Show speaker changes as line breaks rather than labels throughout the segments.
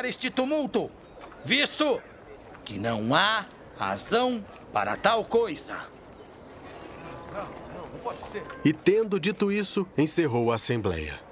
este tumulto, visto que não há razão para tal coisa.
Não pode ser.
E tendo dito isso, encerrou a assembleia.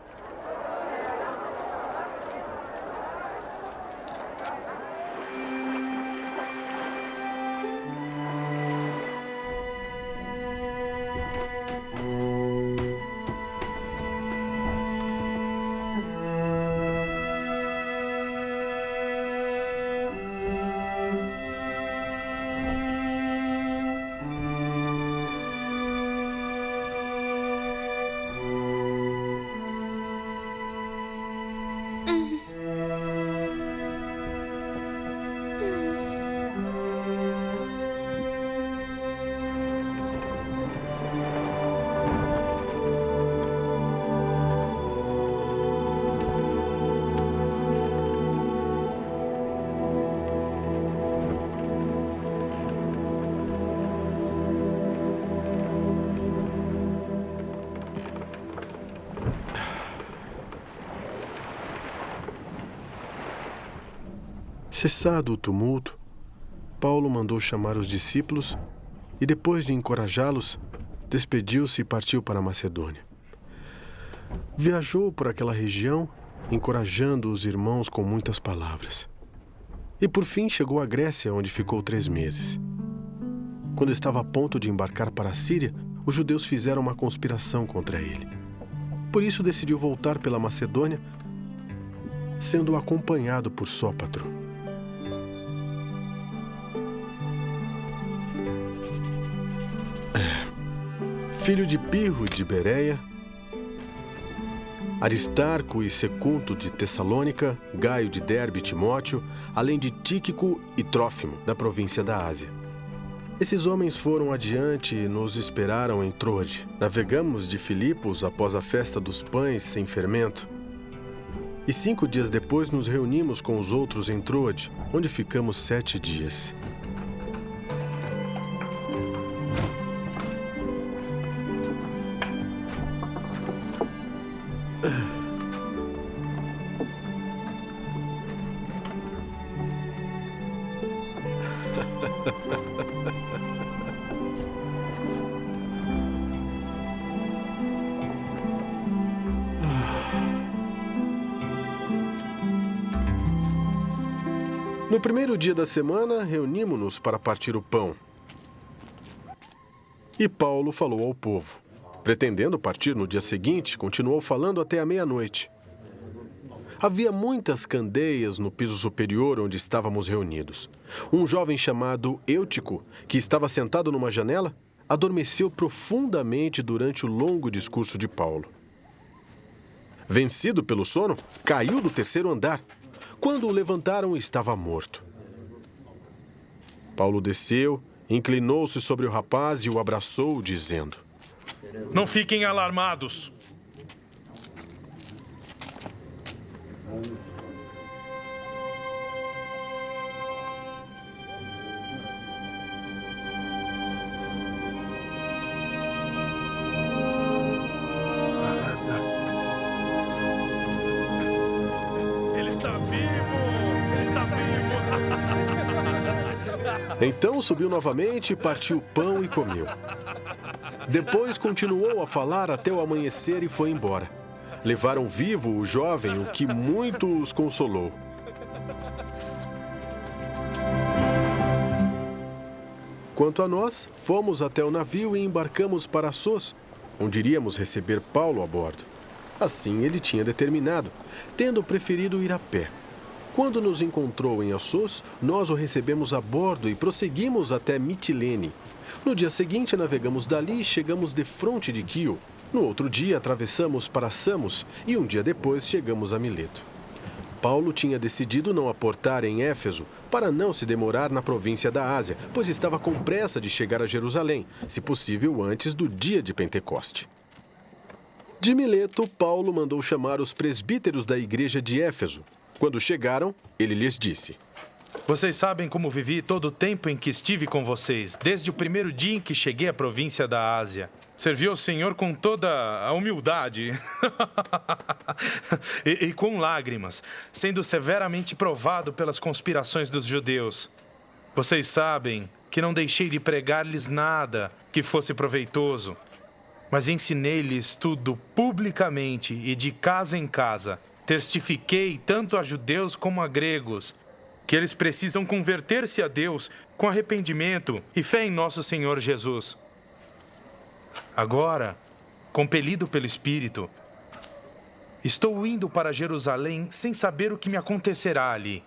Cessado o tumulto, Paulo mandou chamar os discípulos e, depois de encorajá-los, despediu-se e partiu para a Macedônia. Viajou por aquela região, encorajando os irmãos com muitas palavras. E, por fim, chegou à Grécia, onde ficou 3 meses. Quando estava a ponto de embarcar para a Síria, os judeus fizeram uma conspiração contra ele. Por isso, decidiu voltar pela Macedônia, sendo acompanhado por Sópatro. Filho de Pirro e de Bereia, Aristarco e Secunto de Tessalônica, Gaio de Derbe e Timóteo, além de Tíquico e Trófimo, da província da Ásia. Esses homens foram adiante e nos esperaram em Troade. Navegamos de Filipos após a festa dos pães sem fermento. E 5 dias depois nos reunimos com os outros em Troade, onde ficamos 7 dias. No primeiro dia da semana, reunimos-nos para partir o pão. E Paulo falou ao povo. Pretendendo partir no dia seguinte, continuou falando até a meia-noite. Havia muitas candeias no piso superior onde estávamos reunidos. Um jovem chamado Eutico, que estava sentado numa janela, adormeceu profundamente durante o longo discurso de Paulo. Vencido pelo sono, caiu do 3º andar. Quando o levantaram, estava morto. Paulo desceu, inclinou-se sobre o rapaz e o abraçou, dizendo:
Não fiquem alarmados.
Então subiu novamente, partiu o pão e comeu. Depois continuou a falar até o amanhecer e foi embora. Levaram vivo o jovem, o que muito os consolou. Quanto a nós, fomos até o navio e embarcamos para Assos, onde iríamos receber Paulo a bordo. Assim ele tinha determinado, tendo preferido ir a pé. Quando nos encontrou em Assos, nós o recebemos a bordo e prosseguimos até Mitilene. No dia seguinte, navegamos dali e chegamos defronte de Quio. No outro dia, atravessamos para Samos e um dia depois chegamos a Mileto. Paulo tinha decidido não aportar em Éfeso para não se demorar na província da Ásia, pois estava com pressa de chegar a Jerusalém, se possível antes do dia de Pentecoste. De Mileto, Paulo mandou chamar os presbíteros da igreja de Éfeso. Quando chegaram, ele lhes disse:
Vocês sabem como vivi todo o tempo em que estive com vocês, desde o primeiro dia em que cheguei à província da Ásia. Servi ao Senhor com toda a humildade e com lágrimas, sendo severamente provado pelas conspirações dos judeus. Vocês sabem que não deixei de pregar-lhes nada que fosse proveitoso, mas ensinei-lhes tudo publicamente e de casa em casa. Testifiquei tanto a judeus como a gregos que eles precisam converter-se a Deus com arrependimento e fé em nosso Senhor Jesus. Agora, compelido pelo Espírito, estou indo para Jerusalém sem saber o que me acontecerá ali.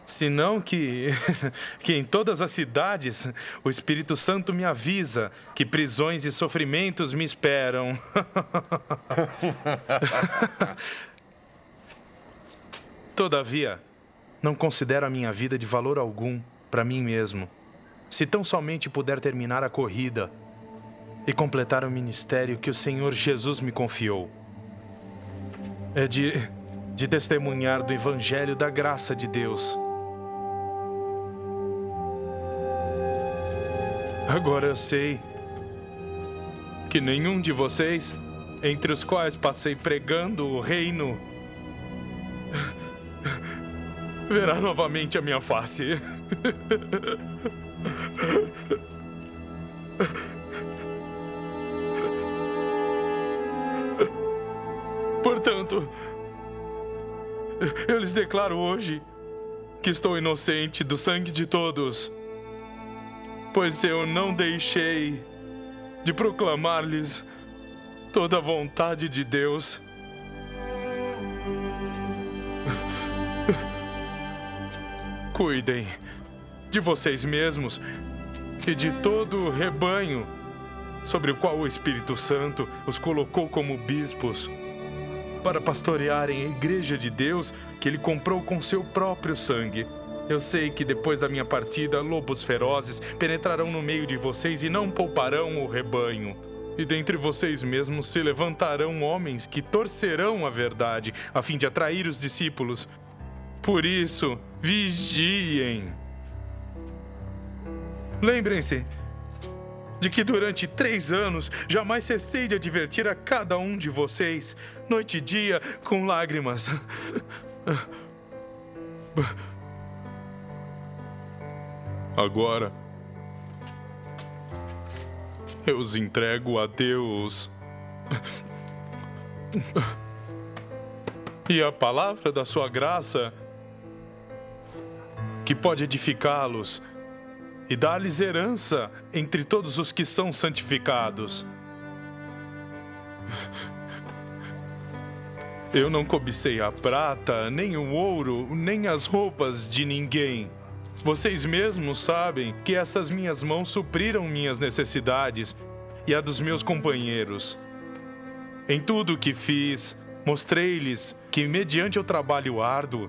Senão que em todas as cidades o Espírito Santo me avisa que prisões e sofrimentos me esperam. Todavia, não considero a minha vida de valor algum para mim mesmo, se tão somente puder terminar a corrida e completar o ministério que o Senhor Jesus me confiou. É de testemunhar do Evangelho da graça de Deus. Agora eu sei que nenhum de vocês, entre os quais passei pregando o reino, verá novamente a minha face. Portanto, eu lhes declaro hoje que estou inocente do sangue de todos, pois eu não deixei de proclamar-lhes toda a vontade de Deus. Cuidem de vocês mesmos e de todo o rebanho sobre o qual o Espírito Santo os colocou como bispos, para pastorearem a igreja de Deus que ele comprou com seu próprio sangue. Eu sei que depois da minha partida, lobos ferozes penetrarão no meio de vocês e não pouparão o rebanho. E dentre vocês mesmos se levantarão homens que torcerão a verdade, a fim de atrair os discípulos. Por isso, vigiem. Lembrem-se de que durante 3 anos jamais cessei de advertir a cada um de vocês, noite e dia, com lágrimas. Agora, eu os entrego a Deus. E a palavra da sua graça, que pode edificá-los e dar-lhes herança entre todos os que são santificados. Eu não cobicei a prata, nem o ouro, nem as roupas de ninguém. Vocês mesmos sabem que essas minhas mãos supriram minhas necessidades e a dos meus companheiros. Em tudo o que fiz, mostrei-lhes que, mediante o trabalho árduo,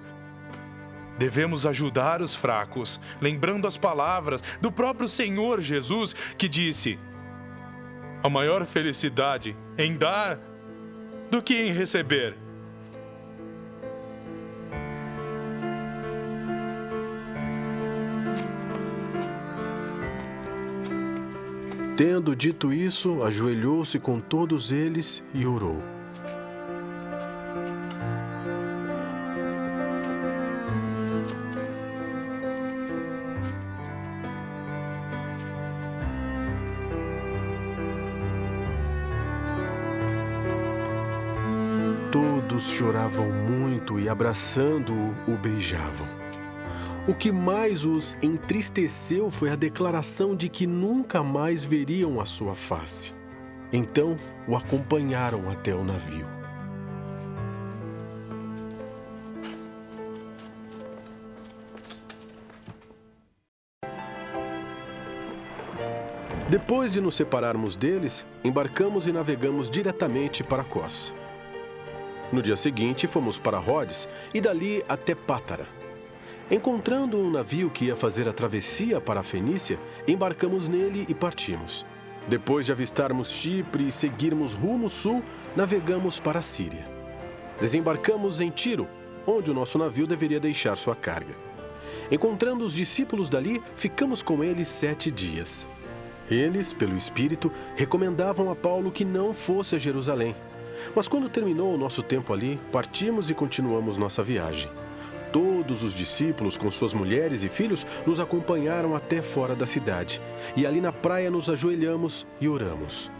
devemos ajudar os fracos, lembrando as palavras do próprio Senhor Jesus, que disse: a maior felicidade em dar do que em receber.
Tendo dito isso, ajoelhou-se com todos eles e orou. Todos choravam muito e, abraçando-o, o beijavam. O que mais os entristeceu foi a declaração de que nunca mais veriam a sua face. Então, o acompanharam até o navio. Depois de nos separarmos deles, embarcamos e navegamos diretamente para Cós. No dia seguinte, fomos para Rhodes e dali até Pátara. Encontrando um navio que ia fazer a travessia para a Fenícia, embarcamos nele e partimos. Depois de avistarmos Chipre e seguirmos rumo sul, navegamos para a Síria. Desembarcamos em Tiro, onde o nosso navio deveria deixar sua carga. Encontrando os discípulos dali, ficamos com eles 7 dias. Eles, pelo Espírito, recomendavam a Paulo que não fosse a Jerusalém. Mas quando terminou o nosso tempo ali, partimos e continuamos nossa viagem. Todos os discípulos, com suas mulheres e filhos, nos acompanharam até fora da cidade. E ali na praia nos ajoelhamos e oramos.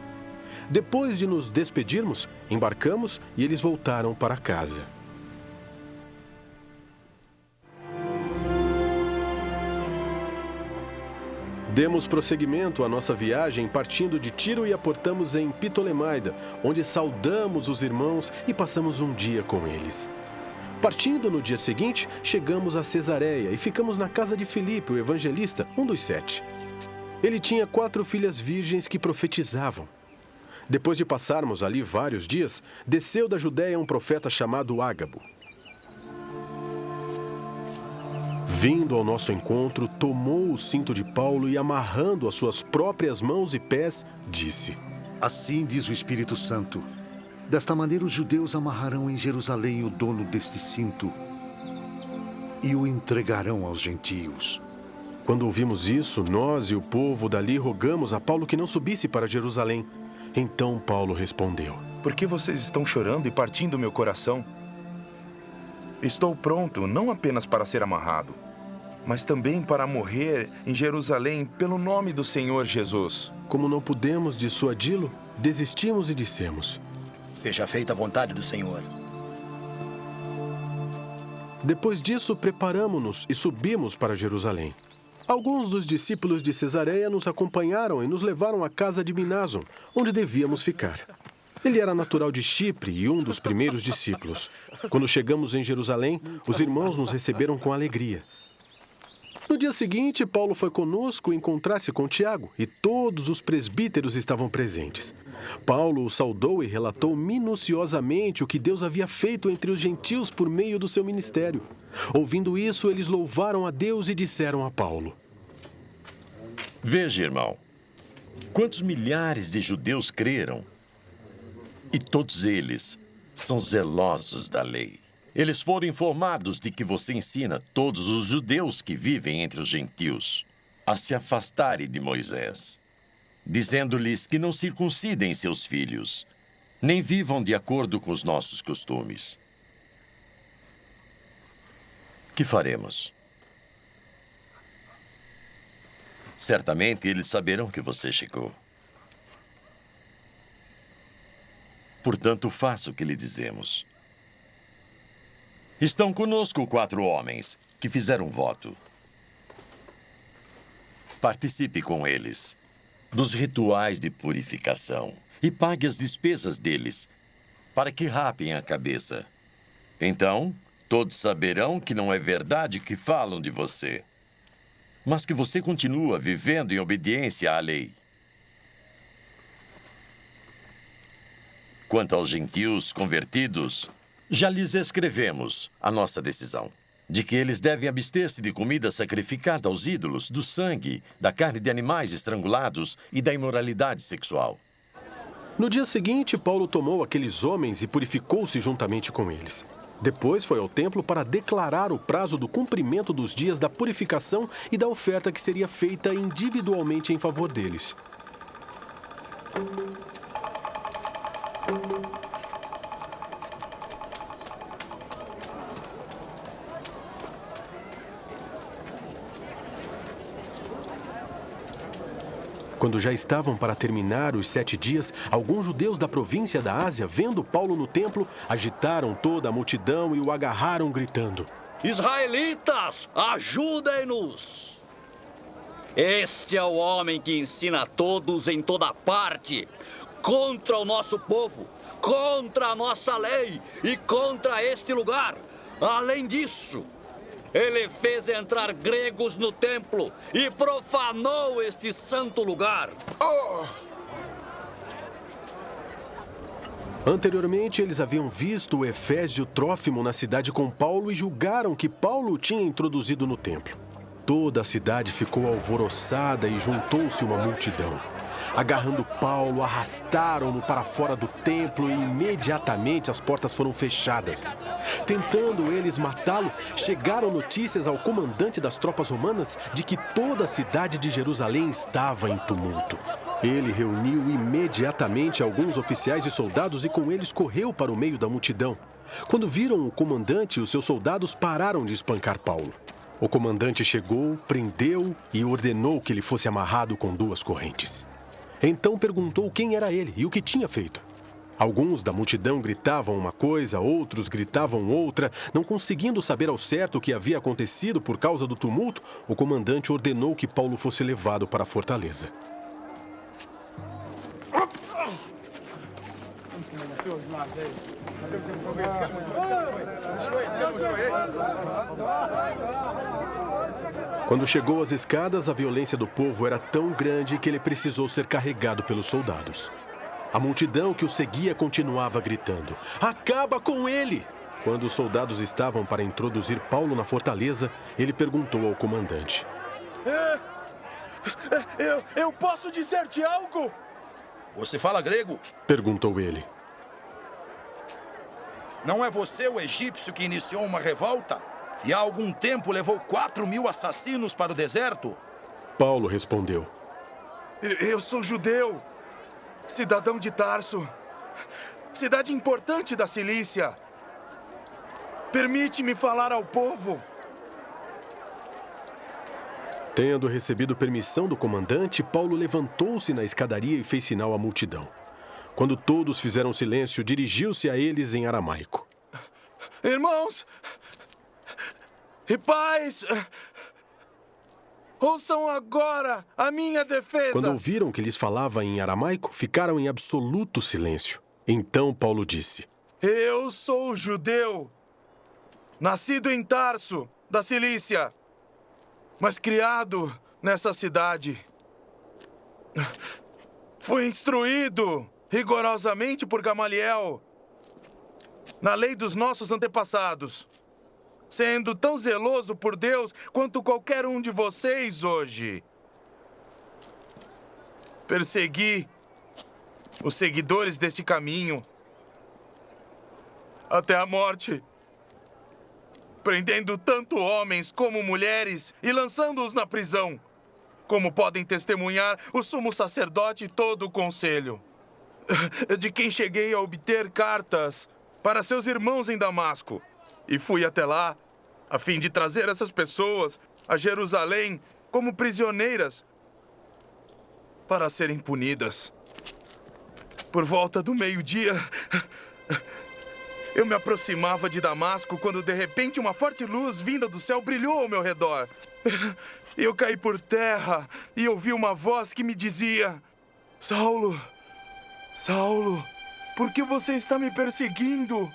Depois de nos despedirmos, embarcamos e eles voltaram para casa. Demos prosseguimento à nossa viagem partindo de Tiro e aportamos em Ptolemaida, onde saudamos os irmãos e passamos um dia com eles. Partindo no dia seguinte, chegamos a Cesareia e ficamos na casa de Filipe, o evangelista, um dos 7. Ele tinha 4 filhas virgens que profetizavam. Depois de passarmos ali vários dias, desceu da Judéia um profeta chamado Ágabo. Vindo ao nosso encontro, tomou o cinto de Paulo e, amarrando as suas próprias mãos e pés, disse:
Assim diz o Espírito Santo: desta maneira os judeus amarrarão em Jerusalém o dono deste cinto e o entregarão aos gentios.
Quando ouvimos isso, nós e o povo dali rogamos a Paulo que não subisse para Jerusalém. Então Paulo respondeu:
Por que vocês estão chorando e partindo meu coração? Estou pronto não apenas para ser amarrado, mas também para morrer em Jerusalém pelo nome do Senhor Jesus.
Como não pudemos dissuadi-lo, desistimos e dissemos:
Seja feita a vontade do Senhor.
Depois disso, preparamo-nos e subimos para Jerusalém. Alguns dos discípulos de Cesareia nos acompanharam e nos levaram à casa de Mnason, onde devíamos ficar. Ele era natural de Chipre e um dos primeiros discípulos. Quando chegamos em Jerusalém, os irmãos nos receberam com alegria. No dia seguinte, Paulo foi conosco encontrar-se com Tiago, e todos os presbíteros estavam presentes. Paulo o saudou e relatou minuciosamente o que Deus havia feito entre os gentios por meio do seu ministério. Ouvindo isso, eles louvaram a Deus e disseram a Paulo:
Veja, irmão, quantos milhares de judeus creram, e todos eles são zelosos da lei. Eles foram informados de que você ensina todos os judeus que vivem entre os gentios a se afastarem de Moisés, dizendo-lhes que não circuncidem seus filhos, nem vivam de acordo com os nossos costumes. Que faremos? Certamente eles saberão que você chegou. Portanto, faça o que lhe dizemos. Estão conosco 4 homens que fizeram voto. Participe com eles dos rituais de purificação e pague as despesas deles, para que rapem a cabeça. Então, todos saberão que não é verdade que falam de você, mas que você continua vivendo em obediência à lei. Quanto aos gentios convertidos, já lhes escrevemos a nossa decisão, de que eles devem abster-se de comida sacrificada aos ídolos, do sangue, da carne de animais estrangulados e da imoralidade sexual.
No dia seguinte, Paulo tomou aqueles homens e purificou-se juntamente com eles. Depois foi ao templo para declarar o prazo do cumprimento dos dias da purificação e da oferta que seria feita individualmente em favor deles. Quando já estavam para terminar os 7 dias, alguns judeus da província da Ásia, vendo Paulo no templo, agitaram toda a multidão e o agarraram, gritando:
Israelitas, ajudem-nos! Este é o homem que ensina a todos em toda parte, contra o nosso povo, contra a nossa lei e contra este lugar. Além disso, ele fez entrar gregos no templo e profanou este santo lugar.
Anteriormente, eles haviam visto o efésio Trófimo na cidade com Paulo e julgaram que Paulo o tinha introduzido no templo. Toda a cidade ficou alvoroçada e juntou-se uma multidão. Agarrando Paulo, arrastaram-no para fora do templo e imediatamente as portas foram fechadas. Tentando eles matá-lo, chegaram notícias ao comandante das tropas romanas de que toda a cidade de Jerusalém estava em tumulto. Ele reuniu imediatamente alguns oficiais e soldados e com eles correu para o meio da multidão. Quando viram o comandante, os seus soldados pararam de espancar Paulo. O comandante chegou, prendeu e ordenou que ele fosse amarrado com 2 correntes. Então perguntou quem era ele e o que tinha feito. Alguns da multidão gritavam uma coisa, outros gritavam outra. Não conseguindo saber ao certo o que havia acontecido por causa do tumulto, o comandante ordenou que Paulo fosse levado para a fortaleza. Quando chegou às escadas, a violência do povo era tão grande que ele precisou ser carregado pelos soldados. A multidão que o seguia continuava gritando: "Acaba com ele!" Quando os soldados estavam para introduzir Paulo na fortaleza, ele perguntou ao comandante:
Eu posso dizer-te algo? Você fala grego?
Perguntou ele.
Não é você o egípcio que iniciou uma revolta? E há algum tempo levou 4.000 assassinos para o deserto?
Paulo respondeu:
Eu sou judeu, cidadão de Tarso, cidade importante da Cilícia. Permite-me falar ao povo.
Tendo recebido permissão do comandante, Paulo levantou-se na escadaria e fez sinal à multidão. Quando todos fizeram silêncio, dirigiu-se a eles em aramaico:
Irmãos e pais, ouçam agora a minha defesa.
Quando ouviram que lhes falava em aramaico, ficaram em absoluto silêncio. Então Paulo disse:
Eu sou judeu, nascido em Tarso, da Cilícia, mas criado nessa cidade. Fui instruído rigorosamente por Gamaliel na lei dos nossos antepassados, sendo tão zeloso por Deus quanto qualquer um de vocês hoje. Persegui os seguidores deste caminho até a morte, prendendo tanto homens como mulheres e lançando-os na prisão, como podem testemunhar o sumo sacerdote e todo o conselho, de quem cheguei a obter cartas para seus irmãos em Damasco. E fui até lá, a fim de trazer essas pessoas a Jerusalém como prisioneiras para serem punidas. Por volta do meio-dia, eu me aproximava de Damasco quando, de repente, uma forte luz vinda do céu brilhou ao meu redor. Eu caí por terra e ouvi uma voz que me dizia: Saulo, Saulo, por que você está me perseguindo?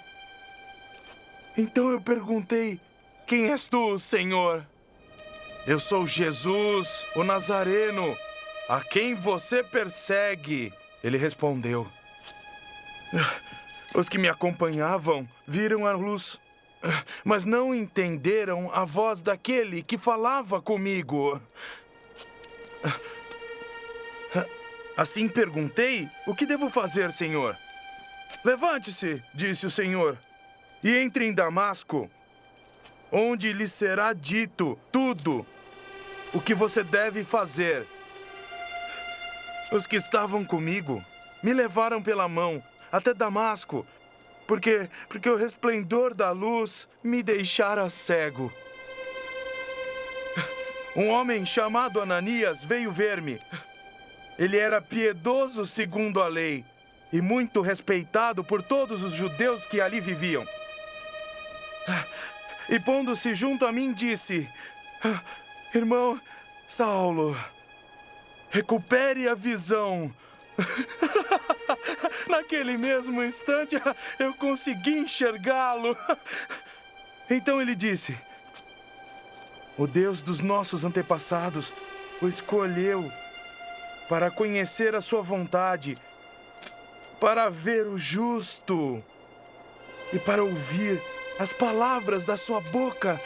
Então eu perguntei: quem és tu, Senhor? Eu sou Jesus, o Nazareno, a quem você persegue. Ele respondeu: os que me acompanhavam viram a luz, mas não entenderam a voz daquele que falava comigo. Assim perguntei: o que devo fazer, Senhor? Levante-se, disse o Senhor, e entre em Damasco, onde lhe será dito tudo o que você deve fazer. Os que estavam comigo me levaram pela mão até Damasco, porque o resplendor da luz me deixara cego. Um homem chamado Ananias veio ver-me. Ele era piedoso segundo a lei e muito respeitado por todos os judeus que ali viviam. E pondo-se junto a mim, disse: irmão Saulo, recupere a visão. Naquele mesmo instante, eu consegui enxergá-lo. Então ele disse: o Deus dos nossos antepassados o escolheu para conhecer a sua vontade, para ver o justo e para ouvir as palavras da sua boca.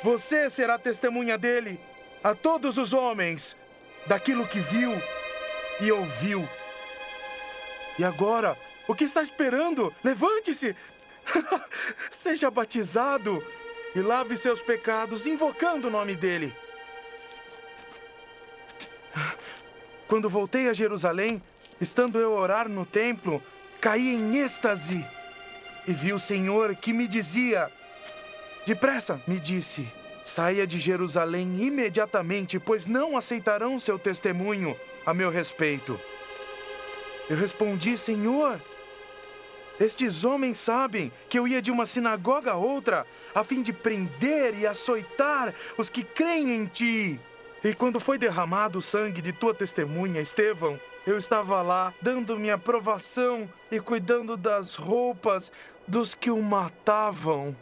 Você será testemunha dele a todos os homens, daquilo que viu e ouviu. E agora, o que está esperando? Levante-se! Seja batizado e lave seus pecados, invocando o nome dele. Quando voltei a Jerusalém, estando eu a orar no templo, caí em êxtase e vi o Senhor que me dizia: depressa, me disse, saia de Jerusalém imediatamente, pois não aceitarão seu testemunho a meu respeito. Eu respondi: Senhor, estes homens sabem que eu ia de uma sinagoga a outra, a fim de prender e açoitar os que creem em ti. E quando foi derramado o sangue de tua testemunha, Estevão, eu estava lá, dando minha aprovação e cuidando das roupas dos que o matavam.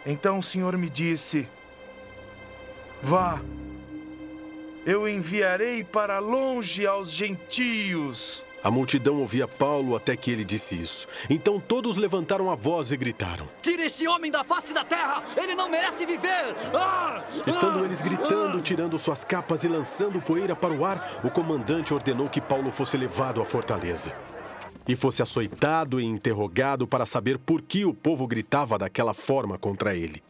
Então o Senhor me disse: vá, eu enviarei para longe aos gentios.
A multidão ouvia Paulo até que ele disse isso. Então todos levantaram a voz e gritaram:
Tire esse homem da face da terra! Ele não merece viver!
Estando eles gritando, tirando suas capas e lançando poeira para o ar, o comandante ordenou que Paulo fosse levado à fortaleza e fosse açoitado e interrogado para saber por que o povo gritava daquela forma contra ele.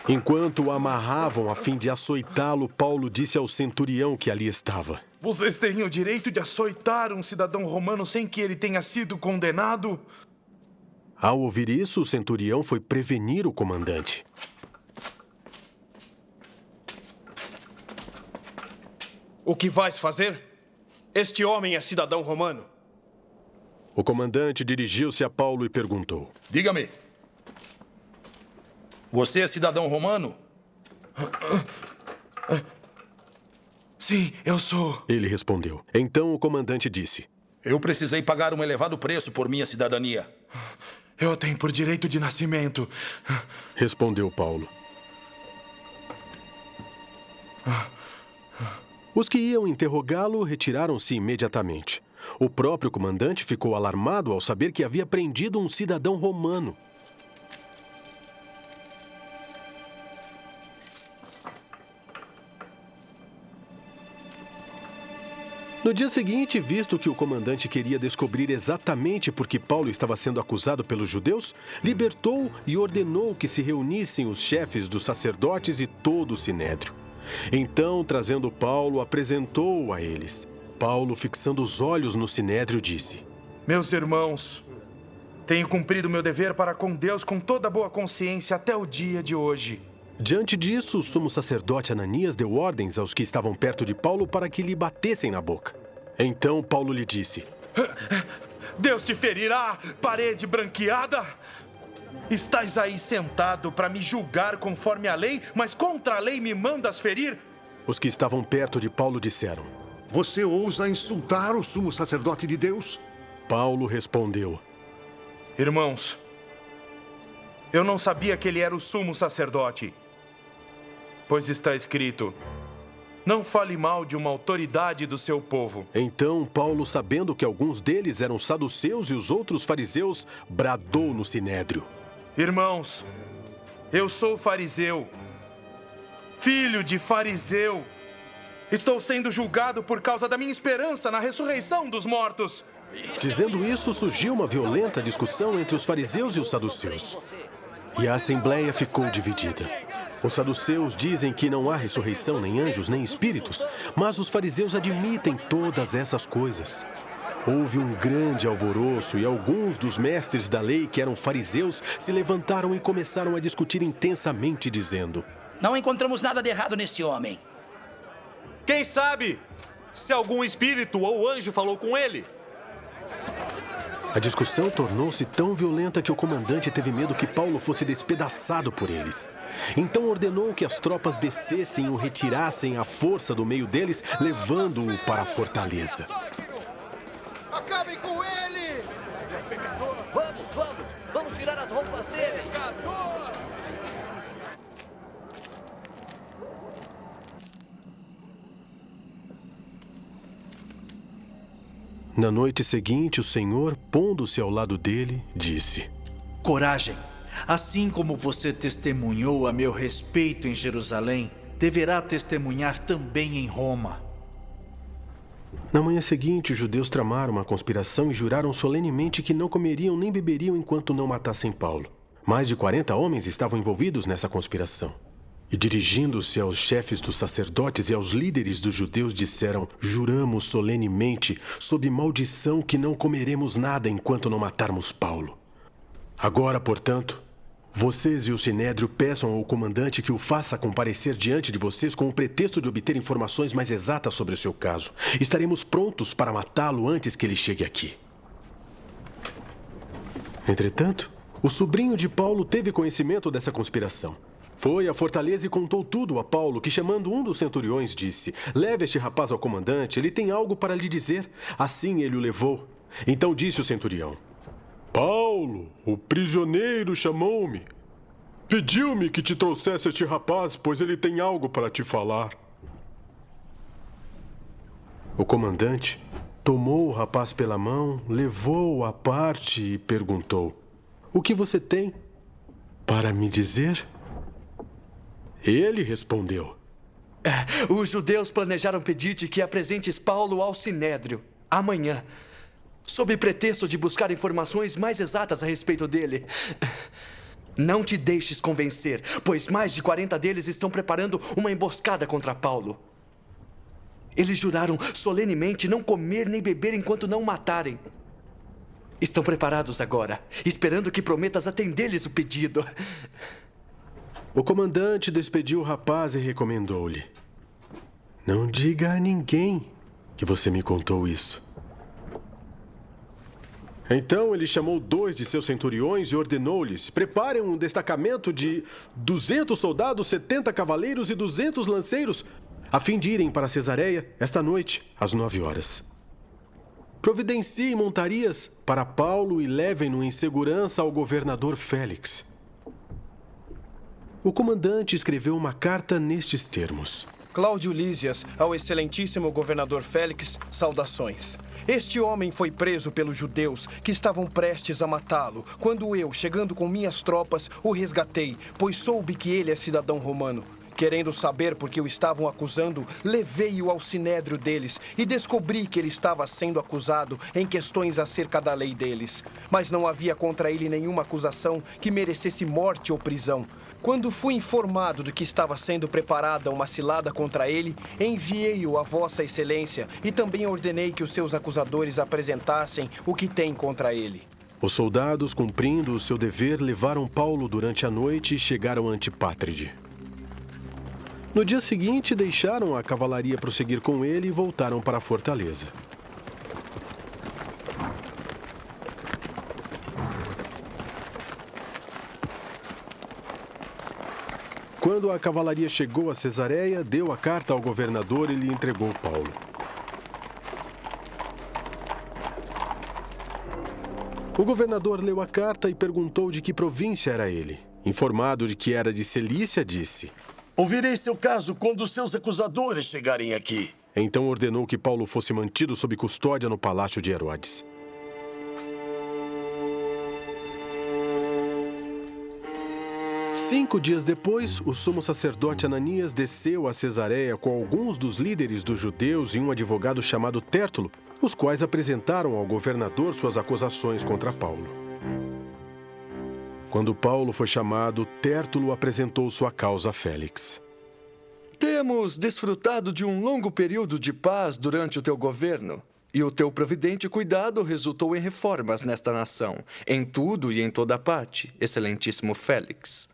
Enquanto o amarravam a fim de açoitá-lo, Paulo disse ao centurião que ali estava:
Vocês têm o direito de açoitar um cidadão romano sem que ele tenha sido condenado?
Ao ouvir isso, o centurião foi prevenir o comandante.
O que vais fazer? Este homem é cidadão romano.
O comandante dirigiu-se a Paulo e perguntou:
Diga-me, você é cidadão romano?
Sim, eu sou.
Ele respondeu. Então o comandante disse:
Eu precisei pagar um elevado preço por minha cidadania.
Eu a tenho por direito de nascimento.
Respondeu Paulo. Os que iam interrogá-lo retiraram-se imediatamente. O próprio comandante ficou alarmado ao saber que havia prendido um cidadão romano. No dia seguinte, visto que o comandante queria descobrir exatamente por que Paulo estava sendo acusado pelos judeus, libertou e ordenou que se reunissem os chefes dos sacerdotes e todo o sinédrio. Então, trazendo Paulo, apresentou-o a eles. Paulo, fixando os olhos no sinédrio, disse:
Meus irmãos, tenho cumprido meu dever para com Deus com toda boa consciência até o dia de hoje.
Diante disso, o sumo sacerdote Ananias deu ordens aos que estavam perto de Paulo para que lhe batessem na boca. Então Paulo lhe disse:
Deus te ferirá, parede branqueada! Estás aí sentado para me julgar conforme a lei, mas contra a lei me mandas ferir?
Os que estavam perto de Paulo disseram:
Você ousa insultar o sumo sacerdote de Deus?
Paulo respondeu:
Irmãos, eu não sabia que ele era o sumo sacerdote. Pois está escrito: não fale mal de uma autoridade do seu povo.
Então Paulo, sabendo que alguns deles eram saduceus e os outros fariseus, bradou no sinédrio:
Irmãos, eu sou fariseu, filho de fariseu. Estou sendo julgado por causa da minha esperança na ressurreição dos mortos.
Dizendo isso, surgiu uma violenta discussão entre os fariseus e os saduceus. E a assembleia ficou dividida. Os saduceus dizem que não há ressurreição, nem anjos, nem espíritos, mas os fariseus admitem todas essas coisas. Houve um grande alvoroço e alguns dos mestres da lei, que eram fariseus, se levantaram e começaram a discutir intensamente, dizendo:
Não encontramos nada de errado neste homem.
Quem sabe se algum espírito ou anjo falou com ele?
A discussão tornou-se tão violenta que o comandante teve medo que Paulo fosse despedaçado por eles. Então ordenou que as tropas descessem e o retirassem à força do meio deles, levando-o para a fortaleza.
Acabem com ele!
Vamos tirar as roupas dele!
Na noite seguinte, o Senhor, pondo-se ao lado dele, disse:
Coragem! Assim como você testemunhou a meu respeito em Jerusalém, deverá testemunhar também em Roma.
Na manhã seguinte, os judeus tramaram uma conspiração e juraram solenemente que não comeriam nem beberiam enquanto não matassem Paulo. Mais de 40 homens estavam envolvidos nessa conspiração. E dirigindo-se aos chefes dos sacerdotes e aos líderes dos judeus, disseram: juramos solenemente, sob maldição, que não comeremos nada enquanto não matarmos Paulo. Agora, portanto, vocês e o Sinédrio peçam ao comandante que o faça comparecer diante de vocês com o pretexto de obter informações mais exatas sobre o seu caso. Estaremos prontos para matá-lo antes que ele chegue aqui. Entretanto, o sobrinho de Paulo teve conhecimento dessa conspiração. Foi à fortaleza e contou tudo a Paulo, que, chamando um dos centuriões, disse: leve este rapaz ao comandante, ele tem algo para lhe dizer. Assim ele o levou. Então disse o centurião: Paulo, o prisioneiro, chamou-me. Pediu-me que te trouxesse este rapaz, pois ele tem algo para te falar. O comandante tomou o rapaz pela mão, levou-o à parte e perguntou: o que você tem para me dizer? Ele respondeu:
os judeus planejaram pedir-te que apresentes Paulo ao Sinédrio amanhã, sob pretexto de buscar informações mais exatas a respeito dele. Não te deixes convencer, pois mais de 40 deles estão preparando uma emboscada contra Paulo. Eles juraram solenemente não comer nem beber enquanto não o matarem. Estão preparados agora, esperando que prometas atender-lhes o pedido.
O comandante despediu o rapaz e recomendou-lhe: não diga a ninguém que você me contou isso. Então ele chamou 2 de seus centuriões e ordenou-lhes: preparem um destacamento de 200 soldados, 70 cavaleiros e 200 lanceiros, a fim de irem para Cesareia esta noite, às 9 horas. Providenciem montarias para Paulo e levem-no em segurança ao governador Félix. O comandante escreveu uma carta nestes termos:
Cláudio Lísias, ao excelentíssimo governador Félix, saudações. Este homem foi preso pelos judeus, que estavam prestes a matá-lo, quando eu, chegando com minhas tropas, o resgatei, pois soube que ele é cidadão romano. Querendo saber por que o estavam acusando, levei-o ao sinédrio deles e descobri que ele estava sendo acusado em questões acerca da lei deles. Mas não havia contra ele nenhuma acusação que merecesse morte ou prisão. Quando fui informado de que estava sendo preparada uma cilada contra ele, enviei-o a Vossa Excelência e também ordenei que os seus acusadores apresentassem o que têm contra ele.
Os soldados, cumprindo o seu dever, levaram Paulo durante a noite e chegaram a Antipátride. No dia seguinte, deixaram a cavalaria prosseguir com ele e voltaram para a fortaleza. Quando a cavalaria chegou a Cesareia, deu a carta ao governador e lhe entregou Paulo. O governador leu a carta e perguntou de que província era ele. Informado de que era de Cilícia, disse:
ouvirei seu caso quando os seus acusadores chegarem aqui.
Então ordenou que Paulo fosse mantido sob custódia no palácio de Herodes. Cinco dias depois, o sumo sacerdote Ananias desceu a Cesareia com alguns dos líderes dos judeus e um advogado chamado Tértulo, os quais apresentaram ao governador suas acusações contra Paulo. Quando Paulo foi chamado, Tértulo apresentou sua causa a Félix.
Temos desfrutado de um longo período de paz durante o teu governo, e o teu providente cuidado resultou em reformas nesta nação, em tudo e em toda parte, excelentíssimo Félix.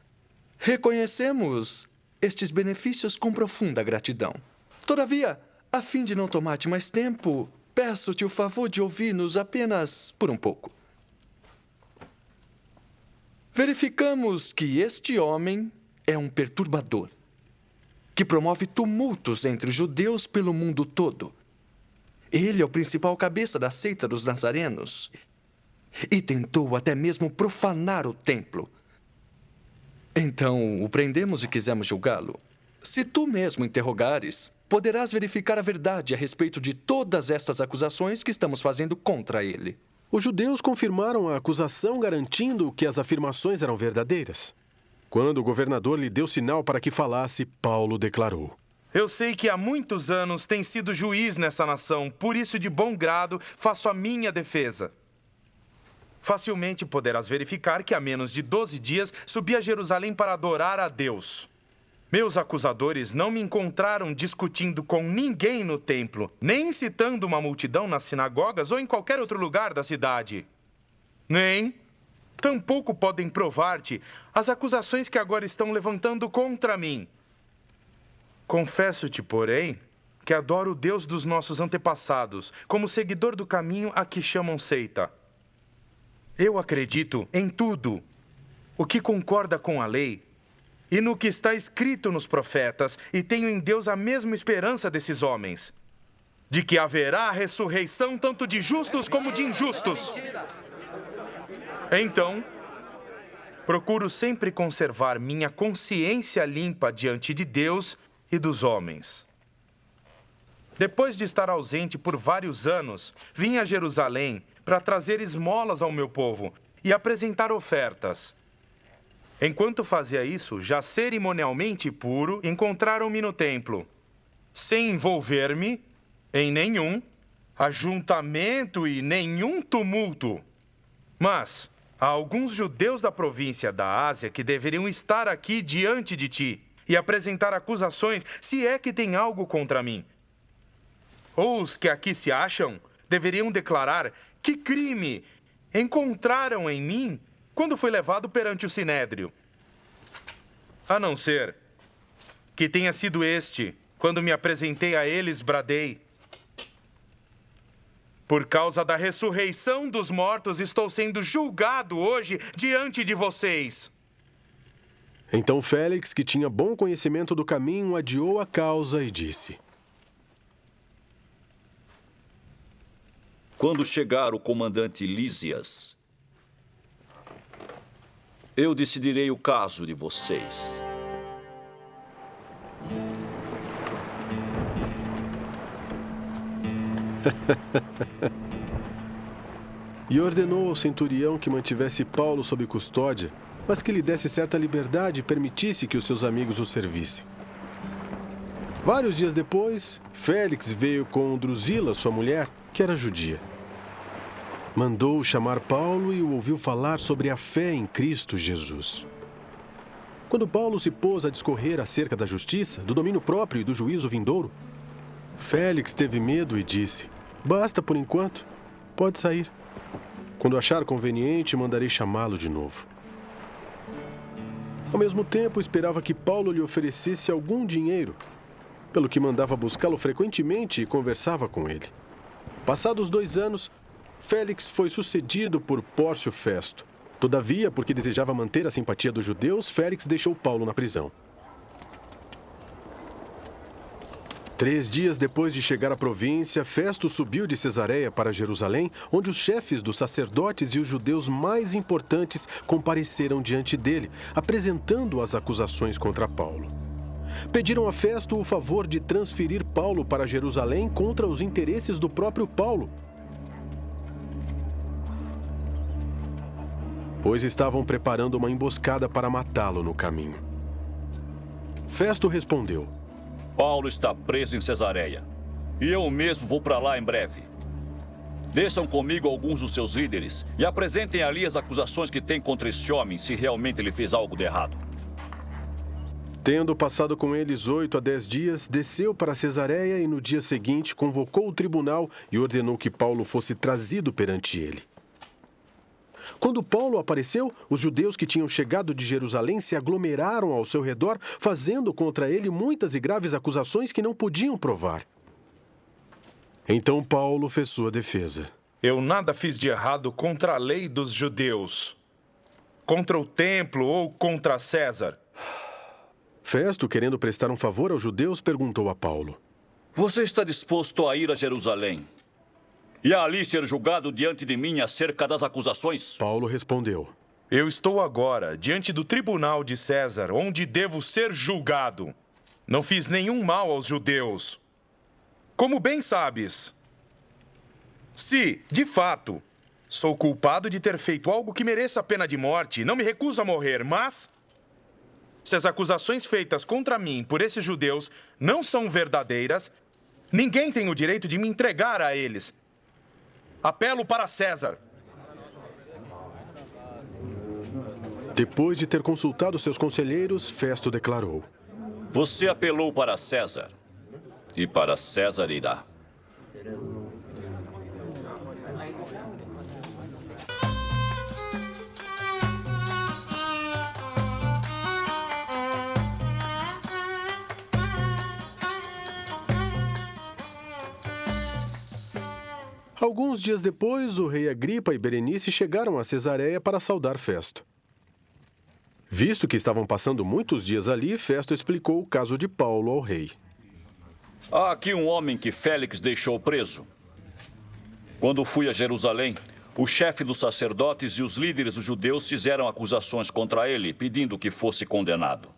Reconhecemos estes benefícios com profunda gratidão. Todavia, a fim de não tomar-te mais tempo, peço-te o favor de ouvir-nos apenas por um pouco. Verificamos que este homem é um perturbador, que promove tumultos entre os judeus pelo mundo todo. Ele é o principal cabeça da seita dos nazarenos e tentou até mesmo profanar o templo. Então, o prendemos e quisemos julgá-lo. Se tu mesmo interrogares, poderás verificar a verdade a respeito de todas estas acusações que estamos fazendo contra ele.
Os judeus confirmaram a acusação, garantindo que as afirmações eram verdadeiras. Quando o governador lhe deu sinal para que falasse, Paulo declarou:
Eu sei que há muitos anos tem sido juiz nessa nação, por isso de bom grado faço a minha defesa. Facilmente poderás verificar que há menos de 12 dias subi a Jerusalém para adorar a Deus. Meus acusadores não me encontraram discutindo com ninguém no templo, nem incitando uma multidão nas sinagogas ou em qualquer outro lugar da cidade. Nem, tampouco podem provar-te as acusações que agora estão levantando contra mim. Confesso-te, porém, que adoro o Deus dos nossos antepassados, como seguidor do caminho a que chamam seita. Eu acredito em tudo o que concorda com a lei e no que está escrito nos profetas, e tenho em Deus a mesma esperança desses homens, de que haverá a ressurreição tanto de justos como de injustos. Então, procuro sempre conservar minha consciência limpa diante de Deus e dos homens. Depois de estar ausente por vários anos, vim a Jerusalém para trazer esmolas ao meu povo e apresentar ofertas. Enquanto fazia isso, já cerimonialmente puro, encontraram-me no templo, sem envolver-me em nenhum ajuntamento e nenhum tumulto. Mas há alguns judeus da província da Ásia que deveriam estar aqui diante de ti e apresentar acusações, se é que tem algo contra mim. Ou os que aqui se acham deveriam declarar que crime encontraram em mim quando fui levado perante o Sinédrio. A não ser que tenha sido este, quando me apresentei a eles, bradei: por causa da ressurreição dos mortos, estou sendo julgado hoje diante de vocês.
Então Félix, que tinha bom conhecimento do caminho, adiou a causa e disse:
Quando chegar o comandante Lísias, eu decidirei o caso de vocês.
E ordenou ao centurião que mantivesse Paulo sob custódia, mas que lhe desse certa liberdade e permitisse que os seus amigos o servissem. Vários dias depois, Félix veio com Drusila, sua mulher, que era judia. Mandou chamar Paulo e o ouviu falar sobre a fé em Cristo Jesus. Quando Paulo se pôs a discorrer acerca da justiça, do domínio próprio e do juízo vindouro, Félix teve medo e disse: basta por enquanto, pode sair. Quando achar conveniente, mandarei chamá-lo de novo. Ao mesmo tempo, esperava que Paulo lhe oferecesse algum dinheiro, pelo que mandava buscá-lo frequentemente e conversava com ele. Passados 2 anos, Félix foi sucedido por Pórcio Festo. Todavia, porque desejava manter a simpatia dos judeus, Félix deixou Paulo na prisão. 3 dias depois de chegar à província, Festo subiu de Cesareia para Jerusalém, onde os chefes dos sacerdotes e os judeus mais importantes compareceram diante dele, apresentando as acusações contra Paulo. Pediram a Festo o favor de transferir Paulo para Jerusalém contra os interesses do próprio Paulo, pois estavam preparando uma emboscada para matá-lo no caminho. Festo respondeu:
Paulo está preso em Cesareia, e eu mesmo vou para lá em breve. Desçam comigo alguns dos seus líderes e apresentem ali as acusações que têm contra este homem, se realmente ele fez algo de errado.
Tendo passado com eles 8 a 10 dias, desceu para Cesareia e no dia seguinte convocou o tribunal e ordenou que Paulo fosse trazido perante ele. Quando Paulo apareceu, os judeus que tinham chegado de Jerusalém se aglomeraram ao seu redor, fazendo contra ele muitas e graves acusações que não podiam provar. Então Paulo fez sua defesa.
Eu nada fiz de errado contra a lei dos judeus, contra o templo ou contra César.
Festo, querendo prestar um favor aos judeus, perguntou a Paulo:
Você está disposto a ir a Jerusalém e a ali ser julgado diante de mim acerca das acusações?
Paulo respondeu:
Eu estou agora diante do tribunal de César, onde devo ser julgado. Não fiz nenhum mal aos judeus. Como bem sabes, se, de fato, Sou culpado de ter feito algo que mereça a pena de morte. Não me recuso a morrer, mas... se as acusações feitas contra mim por esses judeus não são verdadeiras, ninguém tem o direito de me entregar a eles. Apelo para César.
Depois de ter consultado seus conselheiros, Festo declarou:
Você apelou para César, e para César irá.
Alguns dias depois, o rei Agripa e Berenice chegaram a Cesareia para saudar Festo. Visto que estavam passando muitos dias ali, Festo explicou o caso de Paulo ao rei.
Há aqui um homem que Félix deixou preso. Quando fui a Jerusalém, o chefe dos sacerdotes e os líderes dos judeus fizeram acusações contra ele, pedindo que fosse condenado.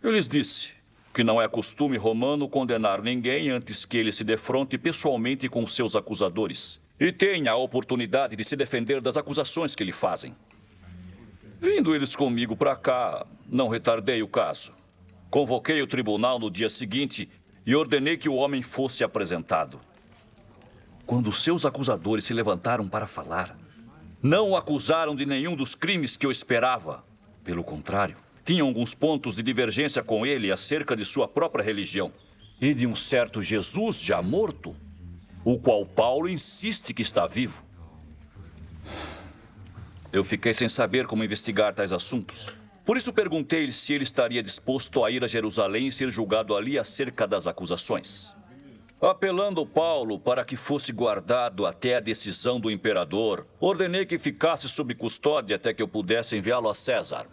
Eu lhes disse que não é costume romano condenar ninguém antes que ele se defronte pessoalmente com seus acusadores e tenha a oportunidade de se defender das acusações que lhe fazem. Vindo eles comigo para cá, não retardei o caso. Convoquei o tribunal no dia seguinte e ordenei que o homem fosse apresentado. Quando seus acusadores se levantaram para falar, não o acusaram de nenhum dos crimes que eu esperava. Pelo contrário, tinham alguns pontos de divergência com ele acerca de sua própria religião e de um certo Jesus já morto, o qual Paulo insiste que está vivo. Eu fiquei sem saber como investigar tais assuntos. Por isso perguntei-lhe se ele estaria disposto a ir a Jerusalém e ser julgado ali acerca das acusações. Apelando Paulo para que fosse guardado até a decisão do imperador, ordenei que ficasse sob custódia até que eu pudesse enviá-lo a César.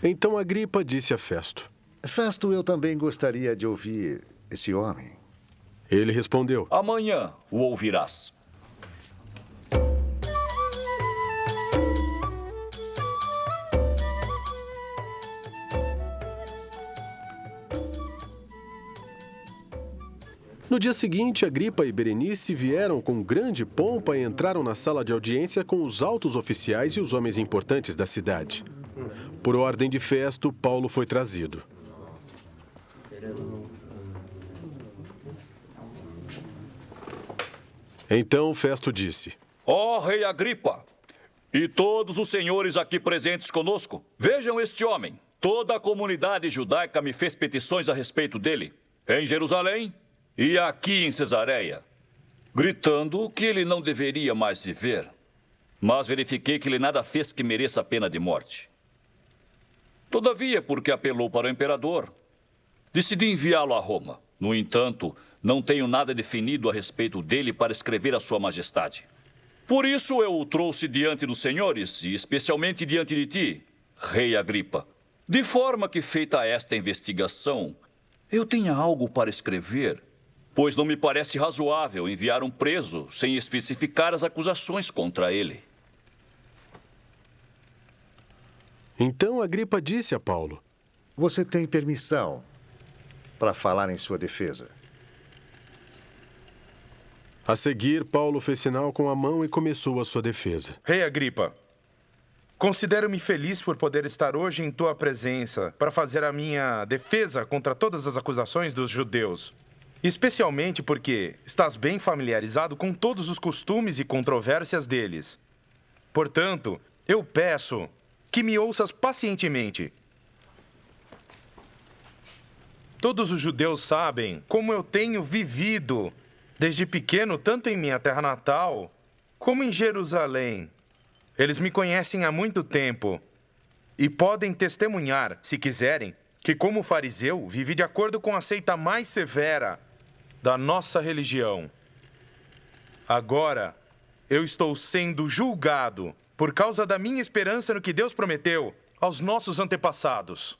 Então Agripa disse a Festo:
Festo, eu também gostaria de ouvir esse homem.
Ele respondeu:
Amanhã o ouvirás.
No dia seguinte, Agripa e Berenice vieram com grande pompa e entraram na sala de audiência com os altos oficiais e os homens importantes da cidade. Por ordem de Festo, Paulo foi trazido. Então Festo disse:
Ó rei Agripa, e todos os senhores aqui presentes conosco, vejam este homem. Toda a comunidade judaica me fez petições a respeito dele, em Jerusalém e aqui em Cesareia, gritando que ele não deveria mais viver. Mas verifiquei que ele nada fez que mereça a pena de morte. Todavia, porque apelou para o imperador, decidi enviá-lo a Roma. No entanto, não tenho nada definido a respeito dele para escrever a sua majestade. Por isso eu o trouxe diante dos senhores, e especialmente diante de ti, rei Agripa, de forma que, feita esta investigação, eu tenha algo para escrever, pois não me parece razoável enviar um preso sem especificar as acusações contra ele.
Então Agripa disse a Paulo:
Você tem permissão para falar em sua defesa.
A seguir, Paulo fez sinal com a mão e começou a sua defesa.
Rei Agripa, considero-me feliz por poder estar hoje em tua presença para fazer a minha defesa contra todas as acusações dos judeus. Especialmente porque estás bem familiarizado com todos os costumes e controvérsias deles. Portanto, eu peço que me ouças pacientemente. Todos os judeus sabem como eu tenho vivido desde pequeno, tanto em minha terra natal como em Jerusalém. Eles me conhecem há muito tempo e podem testemunhar, se quiserem, que como fariseu vivi de acordo com a seita mais severa da nossa religião. Agora, eu estou sendo julgado por causa da minha esperança no que Deus prometeu aos nossos antepassados.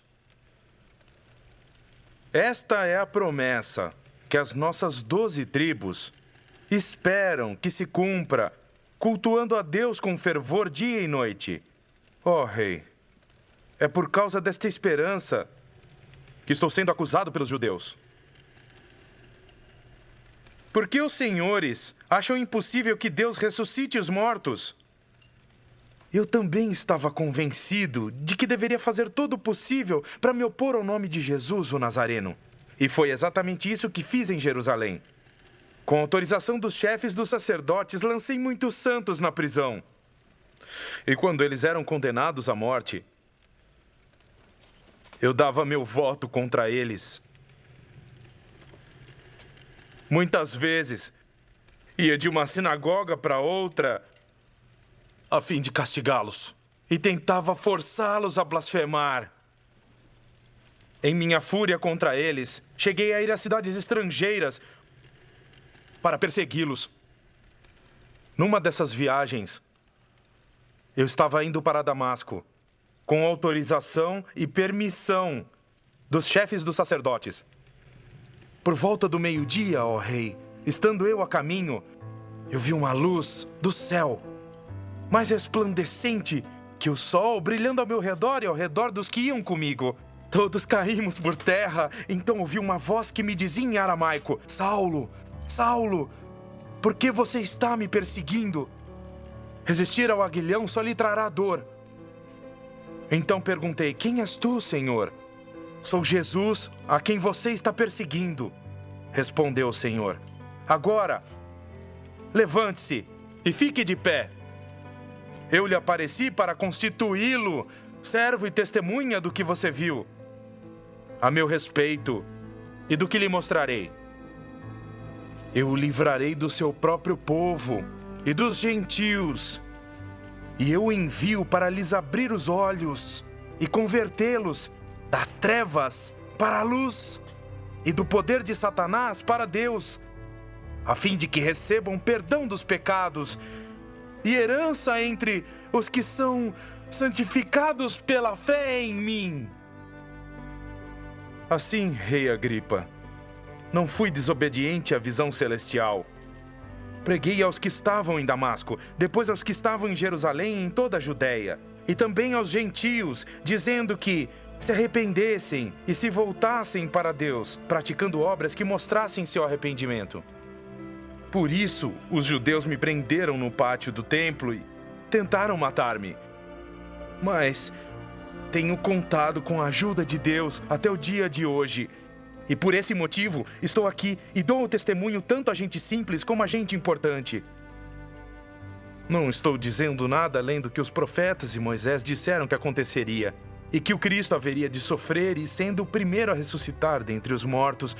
Esta é a promessa que as nossas 12 tribos esperam que se cumpra, cultuando a Deus com fervor dia e noite. Ó rei, é por causa desta esperança que estou sendo acusado pelos judeus. Por que os senhores acham impossível que Deus ressuscite os mortos? Eu também estava convencido de que deveria fazer todo o possível para me opor ao nome de Jesus, o Nazareno. E foi exatamente isso que fiz em Jerusalém. Com autorização dos chefes dos sacerdotes, lancei muitos santos na prisão. E quando eles eram condenados à morte, eu dava meu voto contra eles. Muitas vezes, ia de uma sinagoga para outra a fim de castigá-los e tentava forçá-los a blasfemar. Em minha fúria contra eles, cheguei a ir a cidades estrangeiras para persegui-los. Numa dessas viagens, eu estava indo para Damasco, com autorização e permissão dos chefes dos sacerdotes. Por volta do meio-dia, ó rei, estando eu a caminho, eu vi uma luz do céu, mais resplandecente que o sol, brilhando ao meu redor e ao redor dos que iam comigo. Todos caímos por terra, então ouvi uma voz que me dizia em aramaico: Saulo, Saulo, por que você está me perseguindo? Resistir ao aguilhão só lhe trará dor. Então perguntei: quem és tu, Senhor? Sou Jesus, a quem você está perseguindo, respondeu o Senhor. Agora, levante-se e fique de pé. Eu lhe apareci para constituí-lo servo e testemunha do que você viu, a meu respeito, e do que lhe mostrarei. Eu o livrarei do seu próprio povo e dos gentios, e eu o envio para lhes abrir os olhos e convertê-los das trevas para a luz e do poder de Satanás para Deus, a fim de que recebam perdão dos pecados e herança entre os que são santificados pela fé em mim. Assim, rei Agripa, não fui desobediente à visão celestial. Preguei aos que estavam em Damasco, depois aos que estavam em Jerusalém e em toda a Judéia, e também aos gentios, dizendo que se arrependessem e se voltassem para Deus, praticando obras que mostrassem seu arrependimento. Por isso, os judeus me prenderam no pátio do templo e tentaram matar-me. Mas tenho contado com a ajuda de Deus até o dia de hoje. E por esse motivo, estou aqui e dou o testemunho tanto a gente simples como a gente importante. Não estou dizendo nada além do que os profetas e Moisés disseram que aconteceria, e que o Cristo haveria de sofrer e, sendo o primeiro a ressuscitar dentre os mortos,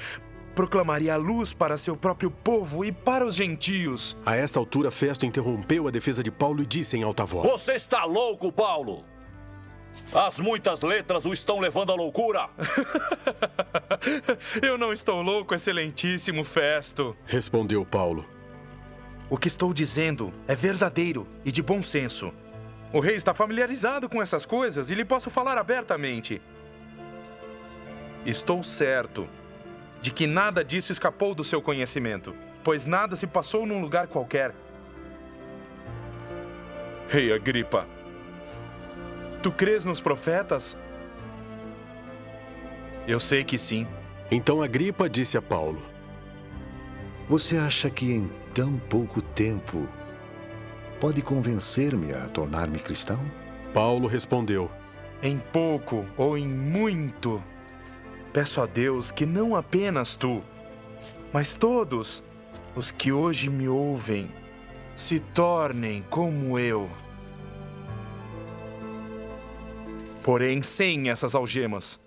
proclamaria a luz para seu próprio povo e para os gentios.
A esta altura, Festo interrompeu a defesa de Paulo e disse em alta voz:
Você está louco, Paulo! As muitas letras o estão levando à loucura!
Eu não estou louco, excelentíssimo Festo,
respondeu Paulo.
O que estou dizendo é verdadeiro e de bom senso. O rei está familiarizado com essas coisas e lhe posso falar abertamente. Estou certo de que nada disso escapou do seu conhecimento, pois nada se passou num lugar qualquer. Rei Agripa, tu crês nos profetas? Eu sei que sim.
Então Agripa disse a Paulo:
Você acha que em tão pouco tempo pode convencer-me a tornar-me cristão?
Paulo respondeu:
Em pouco ou em muito, peço a Deus que não apenas tu, mas todos os que hoje me ouvem se tornem como eu. Porém, sem essas algemas.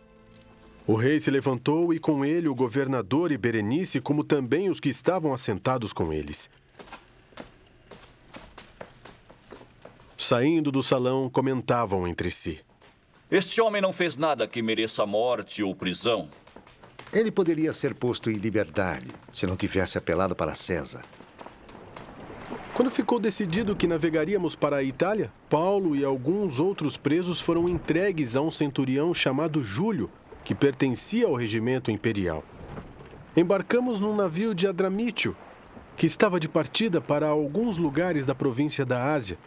O rei se levantou e com ele o governador e Berenice, como também os que estavam assentados com eles. Saindo do salão, comentavam entre si:
Este homem não fez nada que mereça morte ou prisão.
Ele poderia ser posto em liberdade se não tivesse apelado para César.
Quando ficou decidido que navegaríamos para a Itália, Paulo e alguns outros presos foram entregues a um centurião chamado Júlio, que pertencia ao regimento imperial. Embarcamos num navio de Adramítio, que estava de partida para alguns lugares da província da Ásia,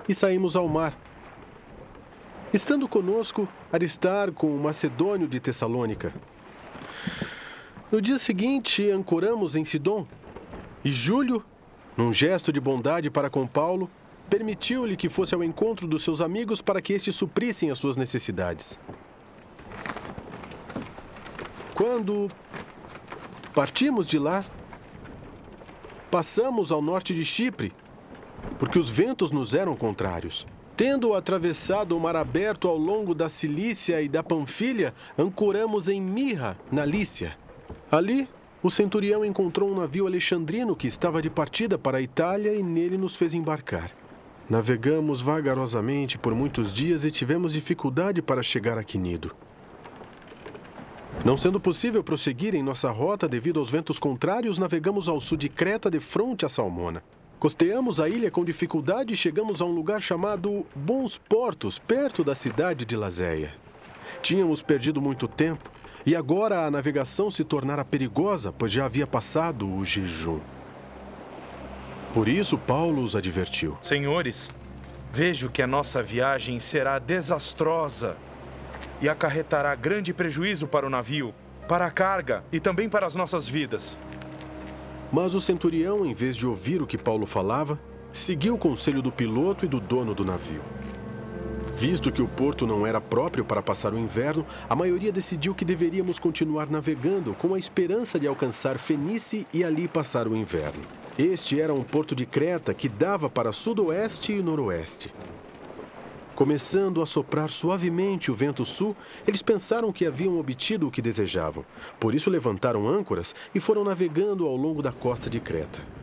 e saímos ao mar. Estando conosco, Aristarco, um macedônio de Tessalônica. No dia seguinte, ancoramos em Sidom, E Júlio, num gesto de bondade para com Paulo, permitiu-lhe que fosse ao encontro dos seus amigos para que estes suprissem as suas necessidades. Quando partimos de lá, passamos ao norte de Chipre, porque os ventos nos eram contrários. Tendo atravessado o mar aberto ao longo da Cilícia e da Panfilha, ancoramos em Mirra, na Lícia. Ali, o centurião encontrou um navio alexandrino que estava de partida para a Itália e nele nos fez embarcar. Navegamos vagarosamente por muitos dias e tivemos dificuldade para chegar a Quinido. Não sendo possível prosseguir em nossa rota devido aos ventos contrários, navegamos ao sul de Creta de fronte a Salmona. Costeamos a ilha com dificuldade e chegamos a um lugar chamado Bons Portos, perto da cidade de Lazéia. Tínhamos perdido muito tempo e agora a navegação se tornara perigosa, pois já havia passado o jejum. Por isso, Paulo os advertiu.
Senhores, vejo que a nossa viagem será desastrosa e acarretará grande prejuízo para o navio, para a carga e também para as nossas vidas.
Mas o centurião, em vez de ouvir o que Paulo falava, seguiu o conselho do piloto e do dono do navio. Visto que o porto não era próprio para passar o inverno, a maioria decidiu que deveríamos continuar navegando com a esperança de alcançar Fenice e ali passar o inverno. Este era um porto de Creta que dava para sudoeste e noroeste. Começando a soprar suavemente o vento sul, eles pensaram que haviam obtido o que desejavam. Por isso levantaram âncoras e foram navegando ao longo da costa de Creta.